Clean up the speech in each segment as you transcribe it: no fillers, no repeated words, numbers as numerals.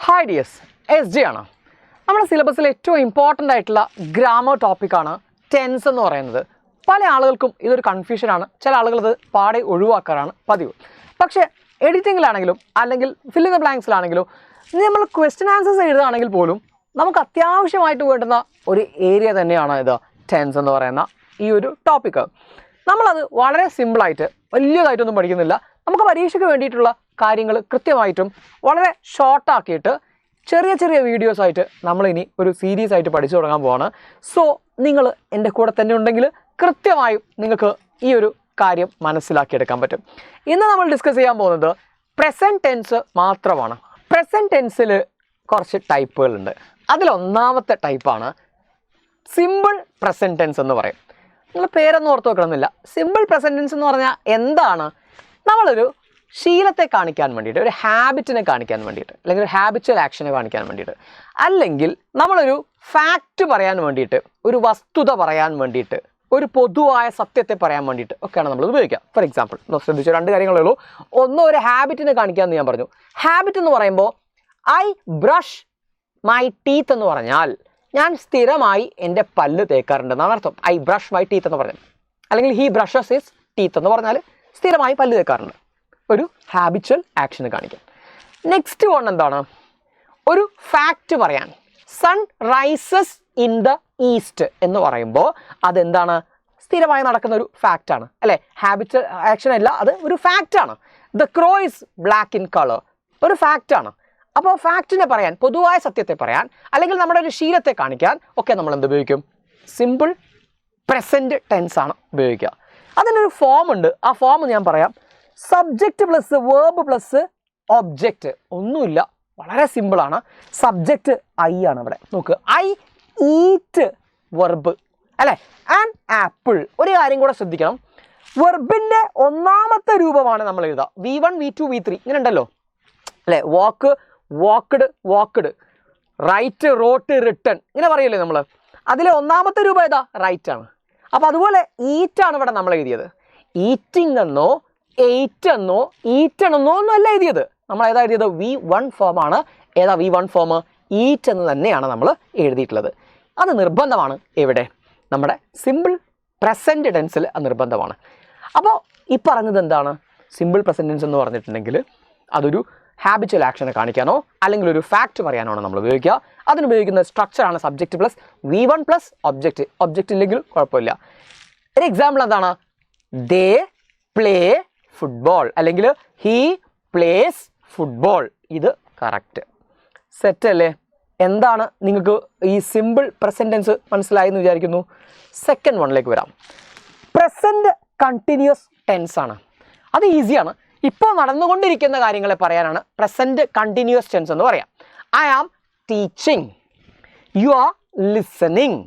Hi dears, SJ ആണ്. നമ്മുടെ സിലബസിൽ ഏറ്റവും ഇമ്പോർട്ടൻ്റ് ആയിട്ടുള്ള ഗ്രാമർ ടോപ്പിക്കാണ് ടെൻസ് എന്ന് പറയുന്നത്. പല ആളുകൾക്കും ഇതൊരു കൺഫ്യൂഷനാണ്. ചില ആളുകൾ ഇത് പാടെ ഒഴിവാക്കാറാണ് പതിവ്. പക്ഷേ എഡിറ്റിങ്ങിലാണെങ്കിലും അല്ലെങ്കിൽ ഫിൽ ഇൻ ദ ബ്ലാങ്ക്സിലാണെങ്കിലും നമ്മൾ ക്വസ്റ്റ്യൻ ആൻസേഴ്സ് എഴുതുകയാണെങ്കിൽ പോലും നമുക്ക് അത്യാവശ്യമായിട്ട് വേണ്ടുന്ന ഒരു ഏരിയ തന്നെയാണ് ഇത് ടെൻസ് എന്ന് പറയുന്ന ഈ ഒരു ടോപ്പിക്ക്. നമ്മളത് വളരെ സിമ്പിളായിട്ട് വലിയതായിട്ടൊന്നും പഠിക്കുന്നില്ല. നമുക്ക് പരീക്ഷയ്ക്ക് വേണ്ടിയിട്ടുള്ള കാര്യങ്ങൾ കൃത്യമായിട്ടും വളരെ ഷോർട്ടാക്കിയിട്ട് ചെറിയ ചെറിയ വീഡിയോസായിട്ട് നമ്മളിനി ഒരു സീരീസ് ആയിട്ട് പഠിച്ചു തുടങ്ങാൻ പോവാണ്. സോ നിങ്ങൾ എൻ്റെ കൂടെ തന്നെ ഉണ്ടെങ്കിൽ കൃത്യമായും നിങ്ങൾക്ക് ഈ ഒരു കാര്യം മനസ്സിലാക്കിയെടുക്കാൻ പറ്റും. ഇന്ന് നമ്മൾ ഡിസ്കസ് ചെയ്യാൻ പോകുന്നത് പ്രസൻറ്റ് ടെൻസ് മാത്രമാണ്. പ്രസൻറ്റ് ടെൻസിൽ കുറച്ച് ടൈപ്പുകളുണ്ട്. അതിലൊന്നാമത്തെ ടൈപ്പാണ് സിമ്പിൾ പ്രസൻറ്റ് ടെൻസ് എന്ന് പറയും. നിങ്ങൾ പേരൊന്നും ഓർത്ത് വെക്കണമെന്നില്ല. സിമ്പിൾ പ്രസൻറ്റ് ടെൻസ് എന്ന് പറഞ്ഞാൽ എന്താണ്? നമ്മളൊരു ശീലത്തെ കാണിക്കാൻ വേണ്ടിയിട്ട്, ഒരു ഹാബിറ്റിനെ കാണിക്കാൻ വേണ്ടിയിട്ട്, അല്ലെങ്കിൽ ഒരു ഹാബിച്വൽ ആക്ഷനെ കാണിക്കാൻ വേണ്ടിയിട്ട്, അല്ലെങ്കിൽ നമ്മളൊരു ഫാക്റ്റ് പറയാൻ വേണ്ടിയിട്ട്, ഒരു വസ്തുത പറയാൻ വേണ്ടിയിട്ട്, ഒരു പൊതുവായ സത്യത്തെ പറയാൻ വേണ്ടിയിട്ട് ഒക്കെയാണ് നമ്മൾ ഉപയോഗിക്കുക. ഫോർ എക്സാമ്പിൾ ശ്രദ്ധിച്ച രണ്ട് കാര്യങ്ങളേ ഉള്ളൂ. ഒന്ന്, ഒരു ഹാബിറ്റിനെ കാണിക്കാമെന്ന് ഞാൻ പറഞ്ഞു. ഹാബിറ്റ് എന്ന് പറയുമ്പോൾ ഐ ബ്രഷ് മൈ ടീത്ത് എന്ന് പറഞ്ഞാൽ ഞാൻ സ്ഥിരമായി എൻ്റെ പല്ല് തേക്കാറുണ്ടെന്നാണ് അർത്ഥം. ഐ ബ്രഷ് മൈ ടീത്ത് എന്ന് പറഞ്ഞാൽ, അല്ലെങ്കിൽ ഹി ബ്രഷസ് ഹിസ് ടീത്ത് എന്ന് പറഞ്ഞാൽ സ്ഥിരമായി പല്ല് തേക്കാറുണ്ട്. ഒരു ഹാബിച്വൽ ആക്ഷന് കാണിക്കാൻ. നെക്സ്റ്റ് വൺ എന്താണ്? ഒരു ഫാക്റ്റ് പറയാൻ. Sun rises in the east എന്ന് പറയുമ്പോൾ അതെന്താണ്? സ്ഥിരമായി നടക്കുന്ന ഒരു ഫാക്റ്റാണ് അല്ലേ? ഹാബിച്വൽ ആക്ഷൻ അല്ല, അത് ഒരു ഫാക്റ്റാണ്. The crow is black in colour ഒരു ഫാക്റ്റാണ്. അപ്പോൾ ഫാക്റ്റിനെ പറയാൻ, പൊതുവായ സത്യത്തെ പറയാൻ, അല്ലെങ്കിൽ നമ്മുടെ ഒരു ശീലത്തെ കാണിക്കാൻ ഒക്കെ നമ്മൾ എന്ത് ഉപയോഗിക്കും? സിമ്പിൾ പ്രസൻറ്റ് ടെൻസ് ആണ് ഉപയോഗിക്കുക. അതിനൊരു ഫോം ഉണ്ട്. ആ ഫോം ഞാൻ പറയാം. Subject plus verb plus object. ഒന്നുമില്ല, വളരെ സിമ്പിളാണ്. സബ്ജക്റ്റ് ഐ ആണ് ഇവിടെ. നോക്ക്, ഐ ഈറ്റ് വെർബ് അല്ലേ? And apple. ഒരു കാര്യം കൂടെ ശ്രദ്ധിക്കണം, വെർബിൻ്റെ ഒന്നാമത്തെ രൂപമാണ് നമ്മൾ എഴുതുക. V1 V2 V3 ഇങ്ങനെ ഉണ്ടല്ലോ അല്ലേ? Walk, walked, walked, write, wrote, written ഇങ്ങനെ പറയല്ലേ നമ്മൾ. അതിലെ ഒന്നാമത്തെ രൂപം ഏതാ? റൈറ്റ് ആണ്. അപ്പോൾ അതുപോലെ ഈറ്റാണ് ഇവിടെ നമ്മൾ എഴുതിയത്. ഈറ്റിംഗ് എന്നോ എയ്റ്റ് എന്നോ ഈറ്റണെന്നോ ഒന്നും അല്ല എഴുതിയത്. നമ്മൾ ഏതാ എഴുതിയത്? V1 ഫോമാണ്. ഏതാ V1 ഫോം? ഈറ്റ് എന്ന് തന്നെയാണ് നമ്മൾ എഴുതിയിട്ടുള്ളത്. അത് നിർബന്ധമാണ്. എവിടെ? നമ്മുടെ സിമ്പിൾ പ്രസൻറ്റ് ടെൻസിൽ അത് നിർബന്ധമാണ്. അപ്പോൾ ഈ പറഞ്ഞത് എന്താണ്? സിമ്പിൾ പ്രസൻറ്റ് ടെൻസ് എന്ന് പറഞ്ഞിട്ടുണ്ടെങ്കിൽ അതൊരു ഹാബിച്വൽ ആക്ഷനെ കാണിക്കാനോ അല്ലെങ്കിൽ ഒരു ഫാക്റ്റ് പറയാനോ നമ്മൾ ഉപയോഗിക്കുക. അതിനുപയോഗിക്കുന്ന സ്ട്രക്ചറാണ് subject plus V1 plus object. Object ഇല്ലെങ്കിൽ കുഴപ്പമില്ല. ഒരു എക്സാമ്പിൾ എന്താണ്? ദേ പ്ലേ ഫുട്ബോൾ അല്ലെങ്കിൽ ഹീ പ്ലേസ് ഫുട്ബോൾ. ഇത് കറക്റ്റ്. സെറ്റ് അല്ലേ? എന്താണ് നിങ്ങൾക്ക് ഈ സിമ്പിൾ പ്രസൻറ്റ് ടെൻസ് മനസ്സിലായെന്ന് വിചാരിക്കുന്നു. സെക്കൻഡ് വണ്ണിലേക്ക് വരാം. പ്രസൻറ്റ് കണ്ടിന്യൂസ് ടെൻസ് ആണ്. അത് ഈസിയാണ്. ഇപ്പോൾ നടന്നുകൊണ്ടിരിക്കുന്ന കാര്യങ്ങളെ പറയാനാണ് പ്രസൻറ്റ് കണ്ടിന്യൂസ് ടെൻസ് എന്ന് പറയാം. I am teaching, you are listening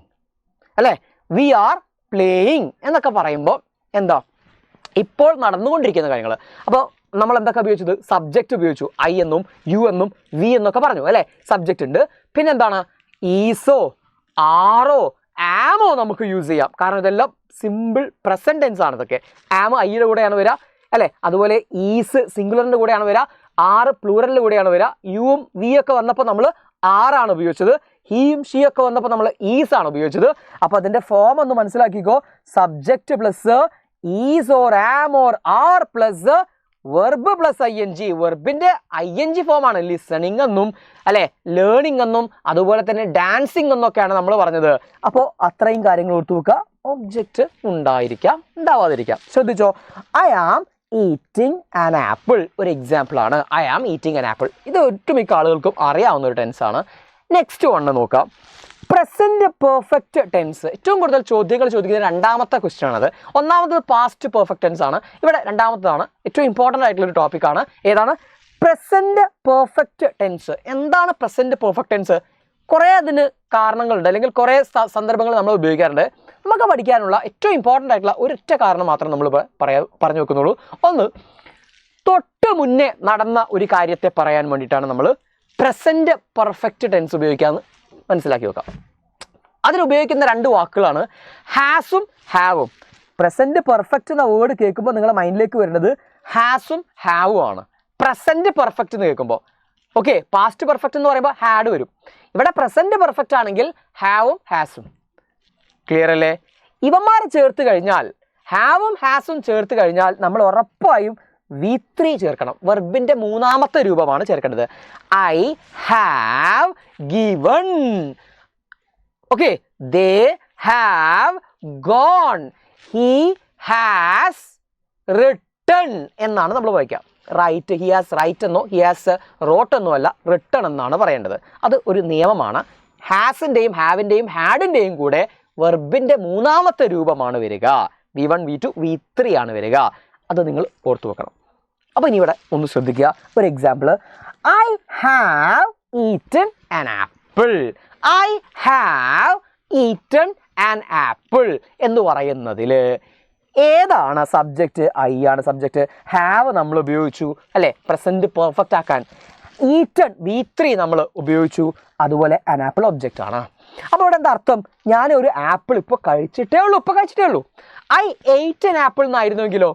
അല്ലേ? വി ആർ പ്ലേയിങ് എന്നൊക്കെ പറയുമ്പോൾ എന്താ? ഇപ്പോൾ നടന്നുകൊണ്ടിരിക്കുന്ന കാര്യങ്ങൾ. അപ്പോൾ നമ്മൾ എന്തൊക്കെ ഉപയോഗിച്ചത്? സബ്ജക്റ്റ് ഉപയോഗിച്ചു. ഐ എന്നും യു എന്നും വി എന്നൊക്കെ പറഞ്ഞു അല്ലേ? സബ്ജക്റ്റ് ഉണ്ട്. പിന്നെന്താണ്? ഈസോ, ആറോ, ആമോ നമുക്ക് യൂസ് ചെയ്യാം. കാരണം ഇതെല്ലാം സിമ്പിൾ പ്രസൻറ്റ് ടെൻസ് ആണ്. ഇതൊക്കെ ആമോ ഐയുടെ കൂടെയാണ് വരിക അല്ലേ? അതുപോലെ ഈസ് സിംഗുലറിൻ്റെ കൂടെയാണ് വരിക. ആറ് പ്ലൂറലിൻ്റെ കൂടെയാണ് വരിക. യുവും വി ഒക്കെ വന്നപ്പോൾ നമ്മൾ ആറാണ് ഉപയോഗിച്ചത്. ഹീയും ഷീ ഒക്കെ വന്നപ്പോൾ നമ്മൾ ഈസ് ആണ് ഉപയോഗിച്ചത്. അപ്പോൾ അതിൻ്റെ ഫോം ഒന്ന് മനസ്സിലാക്കിക്കോ. Subject plus is or am or are plus verb plus ING. വെർബിൻ്റെ ING ഫോമാണ് ലിസണിങ് എന്നും അല്ലേ, ലേണിംഗ് എന്നും അതുപോലെ തന്നെ ഡാൻസിങ് എന്നൊക്കെയാണ് നമ്മൾ പറഞ്ഞത്. അപ്പോൾ അത്രയും കാര്യങ്ങൾ ഓർത്തു വെക്കുക. ഒബ്ജക്റ്റ് ഉണ്ടായിരിക്കാം, ഉണ്ടാവാതിരിക്കാം. ശ്രദ്ധിച്ചോ. I am eating an apple ഒരു എക്സാമ്പിളാണ്. I am eating an apple. ഇത് ഒട്ടുമിക്ക ആളുകൾക്കും അറിയാവുന്ന ഒരു ടെൻസാണ്. നെക്സ്റ്റ് വണ്ണ് നോക്കാം. Present perfect tense. ഏറ്റവും കൂടുതൽ ചോദ്യങ്ങൾ ചോദിക്കുന്ന രണ്ടാമത്തെ ക്വസ്റ്റ്യൻ ആണത്. ഒന്നാമത്തത് പാസ്റ്റ് പെർഫെക്റ്റ് ടെൻസ് ആണ്. ഇവിടെ രണ്ടാമത്തതാണ്. ഏറ്റവും ഇമ്പോർട്ടൻ്റ് ആയിട്ടുള്ളൊരു ടോപ്പിക്കാണ്. ഏതാണ്? Present perfect tense. എന്താണ് പ്രസൻറ്റ് പെർഫെക്റ്റ് ടെൻസ്? കുറേ അതിന് കാരണങ്ങളുണ്ട്, അല്ലെങ്കിൽ കുറേ സന്ദർഭങ്ങൾ നമ്മൾ ഉപയോഗിക്കാറുണ്ട്. നമുക്ക് പഠിക്കാനുള്ള ഏറ്റവും ഇമ്പോർട്ടൻ്റ് ആയിട്ടുള്ള ഒരൊറ്റ കാരണം മാത്രം നമ്മൾ പറഞ്ഞു വെക്കുന്നുള്ളൂ. ഒന്ന്, തൊട്ട് മുന്നേ നടന്ന ഒരു കാര്യത്തെ പറയാൻ വേണ്ടിയിട്ടാണ് നമ്മൾ പ്രസൻറ്റ് പെർഫെക്റ്റ് ടെൻസ് ഉപയോഗിക്കാമെന്ന് മനസ്സിലാക്കി വെക്കാം. അതിനുപയോഗിക്കുന്ന രണ്ട് വാക്കുകളാണ് ഹാസും ഹാവും. പ്രസൻറ്റ് പെർഫെക്റ്റ് എന്ന വേർഡ് കേൾക്കുമ്പോൾ നിങ്ങളുടെ മൈൻഡിലേക്ക് വരുന്നത് ഹാസും ഹാവും ആണ്. പ്രസൻറ്റ് പെർഫെക്റ്റ് എന്ന് കേൾക്കുമ്പോൾ ഓക്കെ, പാസ്റ്റ് പെർഫെക്റ്റ് എന്ന് പറയുമ്പോൾ ഹാഡ് വരും. ഇവിടെ പ്രസന്റ് പെർഫെക്റ്റ് ആണെങ്കിൽ ഹാവും ഹാസും. ക്ലിയർ അല്ലേ? ഇവന്മാരെ ചേർത്ത് കഴിഞ്ഞാൽ, ഹാവും ഹാസും ചേർത്ത് കഴിഞ്ഞാൽ നമ്മൾ ഉറപ്പായും V3 ചേർക്കണം. വെർബിന്റെ മൂന്നാമത്തെ രൂപമാണ് ചേർക്കേണ്ടത്. I have given. Okay, they have gone. He has written എന്നാണ് നമ്മൾ വായിക്കുക. റൈറ്റ്, ഹി ഹാസ് റൈറ്റ് എന്നോ ഹി ഹാസ് റോട്ട് എന്നോ അല്ല, റിട്ടൺ എന്നാണ് പറയേണ്ടത്. അത് ഒരു നിയമമാണ്. ഹാസിൻ്റെയും ഹാവിൻ്റെയും ഹാഡിൻ്റെയും കൂടെ വെർബിൻ്റെ മൂന്നാമത്തെ രൂപമാണ് വരിക. V1 V2 V3 ആണ് വരിക. അത് നിങ്ങൾ ഓർത്തു വെക്കണം. അപ്പോൾ ഇനി ഇവിടെ ഒന്ന് ശ്രദ്ധിക്കുക. ഒരു example, I have eaten an apple. I have eaten an apple എന്ന് പറയുന്നതിൽ ഏതാണ് സബ്ജക്റ്റ്? ഐ ആണ് സബ്ജക്റ്റ്. ഹാവ് നമ്മൾ ഉപയോഗിച്ചു അല്ലേ പ്രസൻറ്റ് പെർഫെക്റ്റ് ആക്കാൻ. ഈറ്റൺ V3 നമ്മൾ ഉപയോഗിച്ചു. അതുപോലെ ആൻ ആപ്പിൾ ഒബ്ജക്റ്റ് ആണ്. അപ്പോൾ ഇവിടെ എന്താ അർത്ഥം? ഞാൻ ഒരു ആപ്പിൾ ഇപ്പോൾ കഴിച്ചിട്ടേ ഉള്ളൂ. ഐ എയ്റ്റ് ആൻ ആപ്പിൾ എന്നായിരുന്നെങ്കിലോ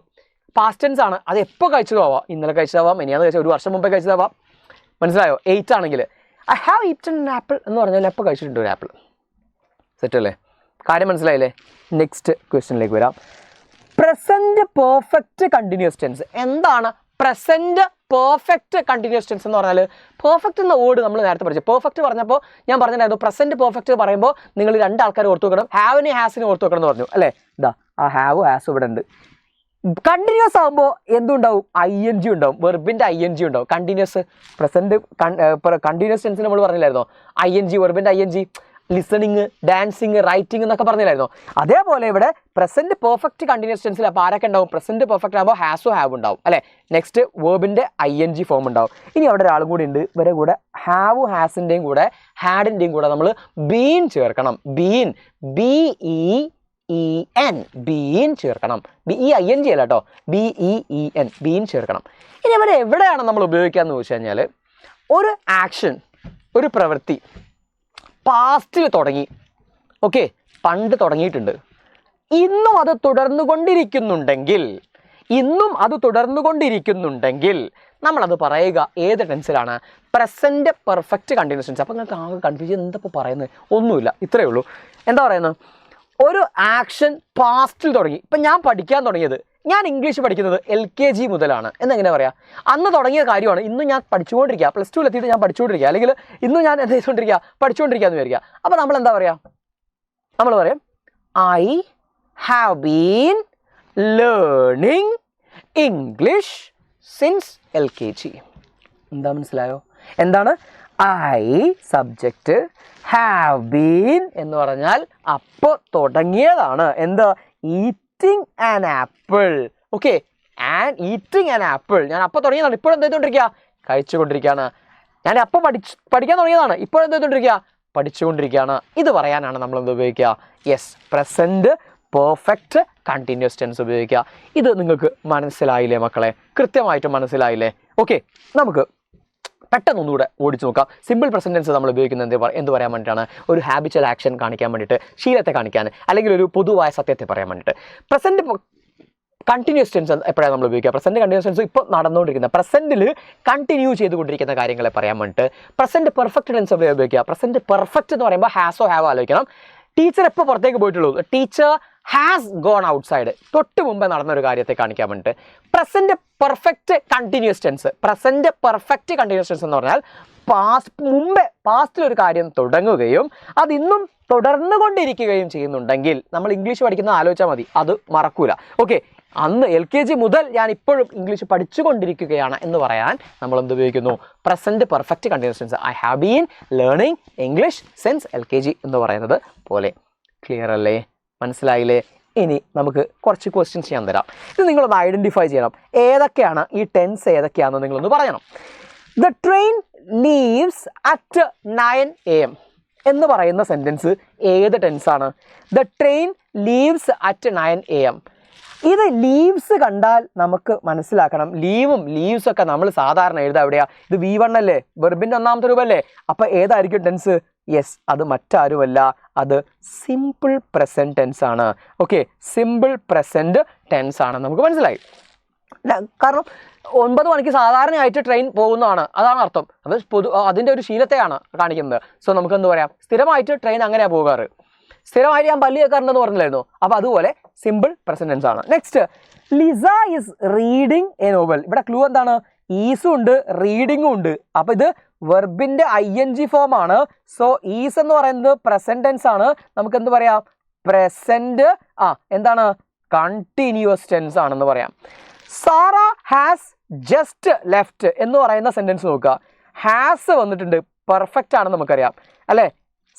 പാസ്റ്റ് ടെൻസ് ആണ്. അത് എപ്പോൾ കഴിച്ചതാവാം, ഇന്നലെ കഴിച്ചതാവാം, ഇനിയാന്ന് കഴിച്ചാൽ ഒരു വർഷം മുമ്പേ കഴിച്ചതാവാം. മനസ്സിലായോ? 8 ആണെങ്കിൽ I have eaten an apple എന്ന് പറഞ്ഞാൽ എപ്പോൾ കഴിച്ചിട്ടുണ്ട് ഒരു ആപ്പിൾ. സെറ്റ് അല്ലേ? കാര്യം മനസ്സിലായില്ലേ? നെക്സ്റ്റ് ക്വസ്റ്റ്യനിലേക്ക് വരാം. Present perfect continuous tense. എന്താണ് പ്രസന്റ് പെർഫെക്റ്റ് കണ്ടിന്യൂസ് ടെൻസ് എന്ന് പറഞ്ഞാൽ? പെർഫെക്റ്റ് എന്ന വേർഡ് നമ്മൾ നേരത്തെ പഠിച്ചു. പെർഫെക്റ്റ് പറഞ്ഞപ്പോൾ ഞാൻ പറഞ്ഞിട്ടുണ്ടായിരുന്നു പ്രസന്റ് പെർഫെക്റ്റ് പറയുമ്പോൾ നിങ്ങൾ 2 ആൾക്കാർ ഓർത്ത് വെക്കണം. ഹാവിനെ ഹാസിനെ ഓർത്ത് വെക്കണം എന്ന് പറഞ്ഞു അല്ലേ? ഇതാ ആ ഹാവ് ഹാസ് ഇവിടെ ഉണ്ട്. കണ്ടിന്യൂസ് ആകുമ്പോൾ എന്തുണ്ടാവും? ING ഉണ്ടാവും. വെർബിൻ്റെ ING ഉണ്ടാവും. കണ്ടിന്യൂസ് പ്രസന്റ് കണ്ടിന്യൂസ് ടെൻസ് നമ്മൾ പറഞ്ഞില്ലായിരുന്നോ? ING, വെർബിൻ്റെ ING. ലിസണിങ്, ഡാൻസിങ്, റൈറ്റിംഗ് എന്നൊക്കെ പറഞ്ഞില്ലായിരുന്നോ? അതേപോലെ ഇവിടെ പ്രസന്റ് പെർഫെക്റ്റ് കണ്ടിന്യൂസ് ടെൻസിൽ അപ്പോൾ ആരൊക്കെ ഉണ്ടാവും? പ്രസന്റ് പെർഫെക്റ്റ് ആകുമ്പോൾ ഹാസോ ഹാവ് ഉണ്ടാവും അല്ലേ? നെക്സ്റ്റ് വെർബിൻ്റെ ING ഫോം ഉണ്ടാവും. ഇനി അവിടെ ഒരാളും കൂടി ഉണ്ട്. ഇവരെ കൂടെ ഹാവ് ഹാസിൻ്റെയും കൂടെ ഹാഡിൻ്റെയും കൂടെ നമ്മൾ ബീൻ ചേർക്കണം. ബീൻ, BEEN, ബീൻ ചേർക്കണം. BEING അല്ല കേട്ടോ, BEEN, ബീൻ ചേർക്കണം. ഇനി അവരെ എവിടെയാണ് നമ്മൾ ഉപയോഗിക്കാമെന്ന് ചോദിച്ചു കഴിഞ്ഞാൽ, ഒരു ആക്ഷൻ, ഒരു പ്രവൃത്തി പാസ്റ്റിൽ തുടങ്ങി, ഓക്കെ, പണ്ട് തുടങ്ങിയിട്ടുണ്ട്, ഇന്നും അത് തുടർന്നുകൊണ്ടിരിക്കുന്നുണ്ടെങ്കിൽ നമ്മളത് പറയുക ഏത് ടെൻസിലാണ്? Present perfect continuous tense. അപ്പോൾ നിങ്ങൾക്ക് ആകെ കൺഫ്യൂഷൻ, എന്താ പറയുന്നത്? ഒന്നുമില്ല, ഇത്രയേ ഉള്ളൂ. എന്താ പറയുന്നത്? ഒരു ആക്ഷൻ പാസ്റ്റിൽ തുടങ്ങി. ഇപ്പം ഞാൻ പഠിക്കാൻ തുടങ്ങിയത്, ഞാൻ ഇംഗ്ലീഷ് പഠിക്കുന്നത് LKG മുതലാണ് എന്നെങ്ങനെ പറയാം? അന്ന് തുടങ്ങിയ കാര്യമാണ്. ഇന്നും ഞാൻ പഠിച്ചുകൊണ്ടിരിക്കുക. +2 എത്തിയിട്ട് ഞാൻ പഠിച്ചുകൊണ്ടിരിക്കുക, അല്ലെങ്കിൽ ഇന്നും ഞാൻ എന്ത് ചെയ്തുകൊണ്ടിരിക്കുക? പഠിച്ചുകൊണ്ടിരിക്കുക എന്ന് വിചാരിക്കുക. അപ്പോൾ നമ്മൾ എന്താ പറയുക? നമ്മൾ പറയും I have been learning English since LKG. എന്താ മനസ്സിലായോ? എന്താണ് ഐ സബ്ജക്റ്റ്, ഹാവ് ബീൻ എന്ന് പറഞ്ഞാൽ അപ്പോൾ തുടങ്ങിയതാണ്. എന്താ? Eating an apple. Okay, eating an apple. ഞാൻ അപ്പോൾ തുടങ്ങിയതാണ്. ഇപ്പോഴും എന്ത് ചെയ്തുകൊണ്ടിരിക്കുക? കഴിച്ചുകൊണ്ടിരിക്കുകയാണ്. ഞാൻ അപ്പോൾ പഠിക്കാൻ തുടങ്ങിയതാണ്. ഇപ്പോഴും എന്ത് ചെയ്തുകൊണ്ടിരിക്കുക? പഠിച്ചുകൊണ്ടിരിക്കുകയാണ്. ഇത് പറയാനാണ് നമ്മൾ എന്ത് ഉപയോഗിക്കുക? Yes, present perfect continuous tense ഉപയോഗിക്കുക. ഇത് നിങ്ങൾക്ക് മനസ്സിലായില്ലേ മക്കളെ? കൃത്യമായിട്ട് മനസ്സിലായില്ലേ? ഓക്കെ, നമുക്ക് പെട്ടെന്ന് ഒന്നുകൂടെ ഓടിച്ചു നോക്കാം. സിമ്പിൾ പ്രസന്റ് ടെൻസ് നമ്മൾ ഉപയോഗിക്കുന്നത് എന്ത് പറയാൻ വേണ്ടിയിട്ടാണ്? ഒരു ഹാബിച്വൽ ആക്ഷൻ കാണിക്കാൻ വേണ്ടിയിട്ട്, ശീലത്തെ കാണിക്കാൻ, അല്ലെങ്കിൽ ഒരു പൊതുവായ സത്യത്തെ പറയാൻ വേണ്ടിയിട്ട്. പ്രസന്റ് കണ്ടിന്യൂസ് ടെൻസ് എപ്പോഴാണ് നമ്മൾ ഉപയോഗിക്കുക? പ്രസന്റ് കണ്ടിന്യൂസ് ടെൻസ് ഇപ്പോൾ നടന്നുകൊണ്ടിരിക്കുന്ന, പ്രസന്റിൽ കണ്ടിന്യൂ ചെയ്തുകൊണ്ടിരിക്കുന്ന കാര്യങ്ങളെ പറയാൻ വേണ്ടിയിട്ട് പ്രസന്റ് പെർഫെക്റ്റ് ടെൻസ് ഉപയോഗിക്കുക. പ്രസന്റ് പെർഫെക്റ്റ് എന്ന് പറയുമ്പോൾ ഹാസോ ഹാവോ ആലോചിക്കണം. ടീച്ചർ എപ്പോൾ പുറത്തേക്ക് പോയിട്ടുള്ളൂ? Teacher has gone outside. തൊട്ട് മുമ്പേ നടന്നൊരു കാര്യത്തെ കാണിക്കാൻ വേണ്ടിയിട്ട് present perfect continuous tense. Present perfect continuous tense എന്ന് പറഞ്ഞാൽ പാസ്റ്റിലൊരു കാര്യം തുടങ്ങുകയും അത് ഇന്നും തുടർന്നുകൊണ്ടിരിക്കുകയും ചെയ്യുന്നുണ്ടെങ്കിൽ, നമ്മൾ ഇംഗ്ലീഷ് പഠിക്കുന്നത് ആലോചിച്ചാൽ മതി, അത് മറക്കൂല. ഓക്കെ, അന്ന് LKG മുതൽ ഞാൻ ഇപ്പോഴും ഇംഗ്ലീഷ് പഠിച്ചുകൊണ്ടിരിക്കുകയാണ് എന്ന് പറയാൻ നമ്മൾ എന്ത് ഉപയോഗിക്കുന്നു? Present perfect continuous tense. I have been learning English since LKG എന്ന് പറയുന്നത് പോലെ. ക്ലിയർ അല്ലേ? മനസ്സിലായില്ലേ? ഇനി നമുക്ക് കുറച്ച് ക്വസ്റ്റ്യൻസ് ഞാൻ തരാം. ഇത് നിങ്ങളൊന്ന് ഐഡൻറ്റിഫൈ ചെയ്യണം. ഏതൊക്കെയാണ് ഈ ടെൻസ്, ഏതൊക്കെയാണെന്ന് നിങ്ങളൊന്ന് പറയണം. The train leaves at 9 AM എന്ന് പറയുന്ന സെൻറ്റൻസ് ഏത് ടെൻസാണ്? The train leaves at 9 AM. ഇത് ലീവ്സ് കണ്ടാൽ നമുക്ക് മനസ്സിലാക്കണം, ലീവും ലീവ്സും ഒക്കെ നമ്മൾ സാധാരണ എഴുതാം എവിടെയാണ്? ഇത് V1 അല്ലേ, വെർബിൻ്റെ ഒന്നാമത്തെ രൂപമല്ലേ? അപ്പോൾ ഏതായിരിക്കും ടെൻസ്? യെസ്, അത് മറ്റാരുമല്ല, അത് സിമ്പിൾ പ്രസൻറ്റ് ടെൻസ് ആണ്. ഓക്കെ, സിമ്പിൾ പ്രസൻറ്റ് ടെൻസ് ആണ്. നമുക്ക് മനസ്സിലായി. കാരണം 9 മണിക്ക് സാധാരണയായിട്ട് ട്രെയിൻ പോകുന്നതാണ്, അതാണ് അർത്ഥം. അത് അതിൻ്റെ ഒരു ശീലത്തെയാണ് കാണിക്കുന്നത്. സോ നമുക്ക് എന്ത് പറയാം, സ്ഥിരമായിട്ട് ട്രെയിൻ അങ്ങനെയാണ് പോകാറ്. സ്ഥിരമായിട്ട് ഞാൻ പല്ല് കേൾക്കാറുണ്ടെന്ന് പറഞ്ഞില്ലായിരുന്നു. അപ്പോൾ അതുപോലെ സിമ്പിൾ പ്രസന്റ് ടെൻസ് ആണ്. Next, Lisa is reading A novel. ഇവിടെ ക്ലൂ എന്താണ്, ഈസും ഉണ്ട് റീഡിങ്ങും ഉണ്ട്. അപ്പോൾ ഇത് വെർബിന്റെ ING ഫോം ആണ്. സോ ഈസ് എന്ന് പറയുന്നത് പ്രസന്റ് ടെൻസ് ആണ്. നമുക്ക് എന്ത് പറയാം, പ്രസന്റ് എന്താണ്, കണ്ടിന്യൂസ് ടെൻസ് ആണെന്ന് പറയാം. സാറ ഹാസ് ജസ്റ്റ് ലെഫ്റ്റ് എന്ന് പറയുന്ന സെന്റൻസ് നോക്കുക. ഹാസ് വന്നിട്ടുണ്ട്, പെർഫെക്റ്റ് ആണെന്ന് നമുക്കറിയാം അല്ലേ.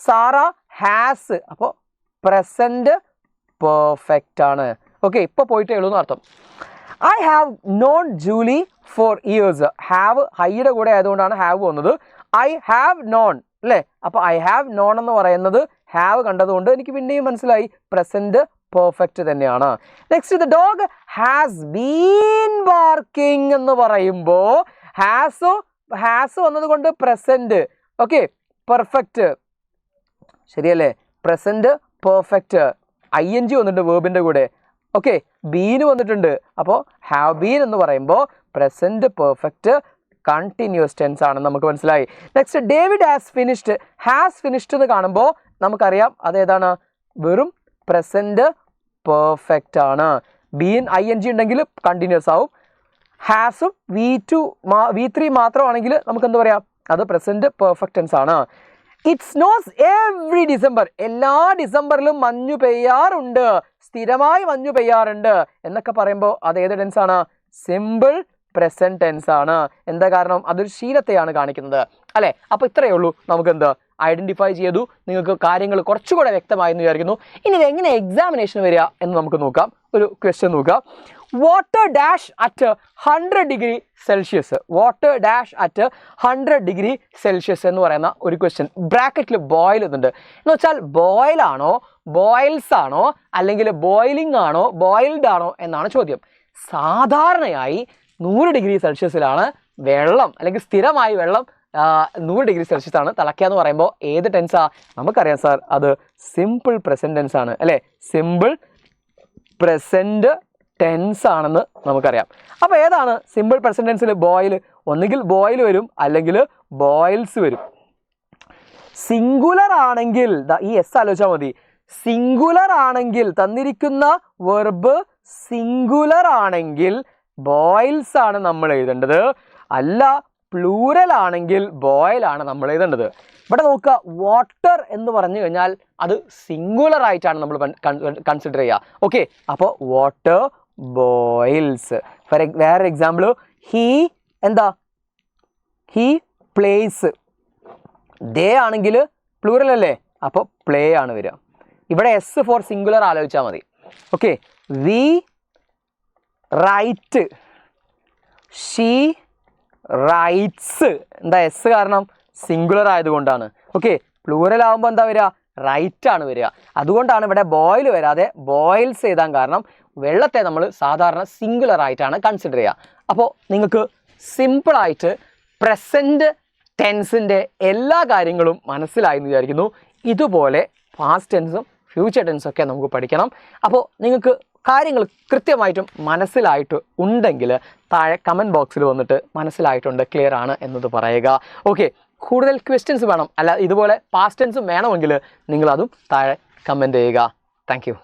സാറ ഹാസ്, അപ്പോൾ പ്രസന്റ് പെർഫെക്റ്റ് ആണ്. ഓക്കെ, ഇപ്പോൾ പോയിട്ടേ ഉള്ളൂ എന്ന് അർത്ഥം. I have known Julie for years. Have ഹൈയുടെ കൂടെ ആയതുകൊണ്ടാണ് ഹാവ് വന്നത്. ഐ ഹാവ് നോൺ അല്ലേ. അപ്പോൾ ഐ ഹാവ് നോൺ എന്ന് പറയുന്നത് ഹാവ് കണ്ടതുകൊണ്ട് എനിക്ക് പിന്നെയും മനസ്സിലായി പ്രസന്റ് പെർഫെക്റ്റ് തന്നെയാണ്. Next, the dog has been barking എന്ന് പറയുമ്പോൾ ഹാസ് വന്നതുകൊണ്ട് പ്രസന്റ്. ഓക്കെ, പെർഫെക്റ്റ് ശരിയല്ലേ, പ്രസന്റ് പെർഫെക്റ്റ്. ING വന്നിട്ടുണ്ട് വേർബിൻ്റെ കൂടെ. ഓക്കെ, ബീന് വന്നിട്ടുണ്ട്. അപ്പോൾ ഹാവ് ബീൻ എന്ന് പറയുമ്പോൾ പ്രസന്റ് പെർഫെക്റ്റ് കണ്ടിന്യൂസ് ടെൻസ് ആണെന്ന് നമുക്ക് മനസ്സിലായി. നെക്സ്റ്റ്, ഡേവിഡ് ഹാസ് ഫിനിഷ്ഡ് എന്ന് കാണുമ്പോൾ നമുക്കറിയാം അതേതാണ്, വെറും പ്രസന്റ് പെർഫെക്റ്റ് ആണ്. ബീൻ ING ഉണ്ടെങ്കിൽ കണ്ടിന്യൂസ് ആവും. ഹാസും V3 മാത്രമാണെങ്കിൽ നമുക്ക് എന്ത് പറയാം, അത് പ്രസന്റ് പെർഫെക്റ്റ് ടെൻസ് ആണ്. It snows every December. എല്ലാ ഡിസംബറിലും മഞ്ഞു പെയ്യാറുണ്ട്, സ്ഥിരമായി മഞ്ഞു പെയ്യാറുണ്ട് എന്നൊക്കെ പറയുമ്പോൾ അത് ഏത് ടെൻസ് ആണ്, സിമ്പിൾ പ്രസന്റ് ടെൻസ് ആണ്. എന്താ കാരണം, അതൊരു ശീലത്തെയാണ് കാണിക്കുന്നത് അല്ലേ. അപ്പോൾ ഇത്രയേ ഉള്ളൂ, നമുക്ക് എന്ത് ഐഡന്റിഫൈ ചെയ്തു. നിങ്ങൾക്ക് കാര്യങ്ങൾ കുറച്ചുകൂടെ വ്യക്തമായെന്ന് വിചാരിക്കുന്നു. ഇനി ഇത് എങ്ങനെ എക്സാമിനേഷൻ വരിക എന്ന് നമുക്ക് നോക്കാം. ഒരു ക്വസ്റ്റ്യൻ നോക്കാം. Water dash at 100 degree Celsius. Water dash at 100 degree Celsius എന്ന് പറയുന്ന ഒരു ക്വസ്റ്റ്യൻ. ബ്രാക്കറ്റിൽ ബോയിൽ എന്നുണ്ട്. എന്ന് വെച്ചാൽ ബോയിൽ ആണോ, ബോയിൽസ് ആണോ, അല്ലെങ്കിൽ ബോയിലിംഗ് ആണോ, ബോയിൽഡ് ആണോ എന്നാണ് ചോദ്യം. സാധാരണയായി 100 ഡിഗ്രി സെൽഷ്യസിലാണ് വെള്ളം, അല്ലെങ്കിൽ സ്ഥിരമായി വെള്ളം 100 ഡിഗ്രി സെൽഷ്യസ് ആണ് തിളക്കുക എന്ന് പറയുമ്പോൾ ഏത് ടെൻസാ, നമുക്കറിയാം സാർ, അത് സിമ്പിൾ പ്രസന്റ് ടെൻസ് ആണ് അല്ലേ. സിമ്പിൾ പ്രസന്റ് ടെൻസ് ആണെന്ന് നമുക്കറിയാം. അപ്പോൾ ഏതാണ് സിമ്പിൾ പ്രസന്റ് ടെൻസിൽ ബോയിൽ? ഒന്നുകിൽ ബോയിൽ വരും, അല്ലെങ്കിൽ ബോയിൽസ് വരും. സിംഗുലർ ആണെങ്കിൽ ഈ എസ് ആലോചിച്ചാൽ മതി. സിംഗുലർ ആണെങ്കിൽ, തന്നിരിക്കുന്ന വെർബ് സിംഗുലർ ആണെങ്കിൽ ബോയിൽസ് ആണ് നമ്മൾ എഴുതേണ്ടത്. അല്ല പ്ലൂറൽ ആണെങ്കിൽ ബോയിൽ ആണ് നമ്മൾ എഴുതേണ്ടത്. ഇവിടെ നോക്കുക, വാട്ടർ എന്ന് പറഞ്ഞു കഴിഞ്ഞാൽ അത് സിംഗുലർ ആയിട്ടാണ് നമ്മൾ കൺസിഡർ ചെയ്യുക. ഓക്കെ, അപ്പോൾ വാട്ടർ ബോയിൽസ്. വേറെ എക്സാമ്പിൾ, ഹീ പ്ലേസ്. ദേ ആണെങ്കിൽ പ്ലൂറൽ അല്ലേ, അപ്പോൾ പ്ലേ ആണ് വരിക. ഇവിടെ എസ് ഫോർ സിംഗുലർ ആലോചിച്ചാൽ മതി. Okay, we write, she writes. എന്താ എസ് കാരണം, സിംഗുലർ ആയതുകൊണ്ടാണ്. ഓക്കെ, പ്ലൂറൽ ആകുമ്പോൾ എന്താ വരിക, റൈറ്റ് ആണ് വരിക. അതുകൊണ്ടാണ് ഇവിടെ ബോയിൽ വരാതെ ബോയിൽസ് എഴുതാൻ കാരണം. വെള്ളത്തെ നമ്മൾ സാധാരണ സിംഗുലർ ആയിട്ടാണ് കൺസിഡർ ചെയ്യുക. അപ്പോൾ നിങ്ങൾക്ക് സിമ്പിളായിട്ട് പ്രസൻറ്റ് ടെൻസിൻ്റെ എല്ലാ കാര്യങ്ങളും മനസ്സിലായി എന്ന് വിചാരിക്കുന്നു. ഇതുപോലെ പാസ്റ്റ് ടെൻസും ഫ്യൂച്ചർ ടെൻസും ഒക്കെ നമുക്ക് പഠിക്കണം. അപ്പോൾ നിങ്ങൾക്ക് കാര്യങ്ങൾ കൃത്യമായിട്ടും മനസ്സിലായിട്ട് ഉണ്ടെങ്കിൽ താഴെ കമൻറ്റ് ബോക്സിൽ വന്നിട്ട് മനസ്സിലായിട്ടുണ്ട്, ക്ലിയർ ആണ് എന്നത് പറയുക. ഓക്കെ, കൂടുതൽ ക്വസ്റ്റ്യൻസ് വേണം, അല്ല ഇതുപോലെ പാസ്റ്റ് ടെൻസും വേണമെങ്കിൽ നിങ്ങളതും താഴെ കമൻറ്റ് ചെയ്യുക. Thank you.